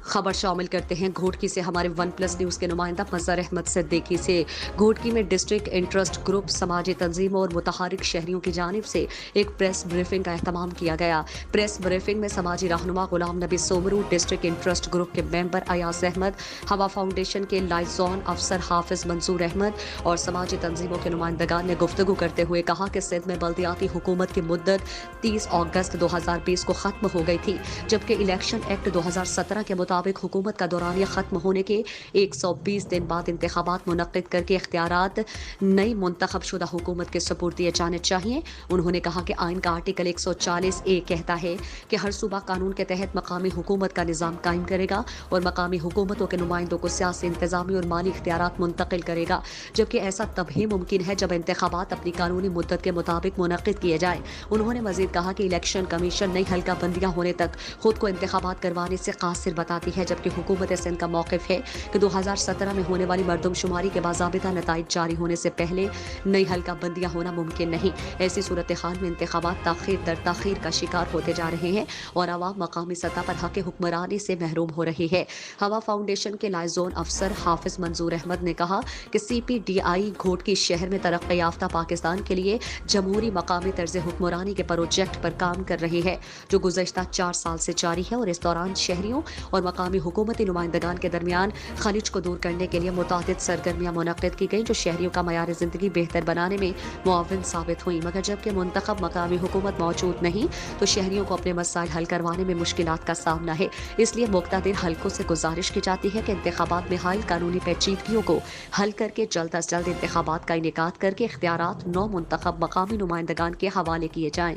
खबर शामिल करते हैं घोटकी से हमारे वन प्लस न्यूज के नुमाइंदा मजहर अहमद सिद्दीकी से। घोटकी में डिस्ट्रिक्ट इंटरेस्ट ग्रुप, समाजी तंजीमों और मुतहरिक शहरियों की जानिब से एक प्रेस ब्रीफिंग का एहतमाम किया गया। प्रेस ब्रीफिंग में समाजी रहनुमा Ghulam Nabi Somru, district interest group के मेंबर अयाज अहमद, हवा फाउंडेशन के लाइजोन अफसर हाफिज मंसूर अहमद और समाजी तंजीमों के नुमाइंदगान ने गुफ्तगू करते हुए कहा कि सिंध में बल्दियाती हुकूमत की मुद्दत 30 अगस्त 2020 को खत्म हो गई थी, जबकि इलेक्शन एक्ट 2017 के मुताबिक हुकूमत का दौरानिया खत्म होने के 120 दिन बाद इंतखाबात मुनक्किद करके इख्तियारात नई मुंतखब शुदा हुकूमत के सपुर्द दिए जाने चाहिए। उन्होंने कहा कि आइन का आर्टिकल 140A कहता है कि हर सूबा कानून के तहत मकामी हुकूमत का निज़ाम कायम करेगा और मकामी हुकूमतों के नुमाइंदों को सियासी, इंतजामी और माली इख्तियारात मुंतकिल करेगा, जबकि ऐसा तभी मुमकिन है जब इंतखाबात अपनी कानूनी मुद्दत के मुताबिक मुनक्किद किए जाए। उन्होंने मजीद कहा कि इलेक्शन कमीशन नई हल्का बंदियां होने तक खुद को इंतखाबात करवाने से कासिर बताती है, जबकि हुकूमत सिंध का मौक़िफ़ है कि 2017 में होने वाली मरदमशुमारी के बाज़ाबिता नताइज जारी होने से पहले नई हल्का बंदियां होना मुमकिन नहीं। ऐसी सूरत हाल में इंतखाबात ताख़ीर दर ताख़ीर का शिकार होते जा रहे हैं और आवाम मकामी सतह पर हक़ हुक्मरानी से महरूम हो रही है। हवा फाउंडेशन के लाइजोन अफसर हाफिज मंसूर अहमद ने कहा कि CPDI घोटकी शहर में तरक्की याफ्ता पाकिस्तान के लिए जमहूरी मकामी तर्ज हुक्मरानी के प्रोजेक्ट पर काम कर रही है, जो गुज़श्ता 4 साल से जारी है और इस दौरान शहरियों और मकामी हुकूमती नुमाइंदगान के दरमियान खलिज को दूर करने के लिए मुतादिद सरगर्मियाँ मुनक्किद की गईं, जो शहरियों का मयार ज़िंदगी बेहतर बनाने में मुआविन साबित हुई। मगर जबकि मुंतखब मकामी हुकूमत मौजूद नहीं तो शहरियों को अपने मसाइल हल करवाने में मुश्किलात का सामना है। इसलिए मुक़्तदिर हलकों से गुजारिश की जाती है कि इंतखाबात में हायल कानूनी पेचीदगियों को हल करके जल्द अज जल्द इंतखाबात का इनेकाद करके इख्तियारात नौ मुंतखब मकामी नुमाइंदगान के हवाले किए जाएँ।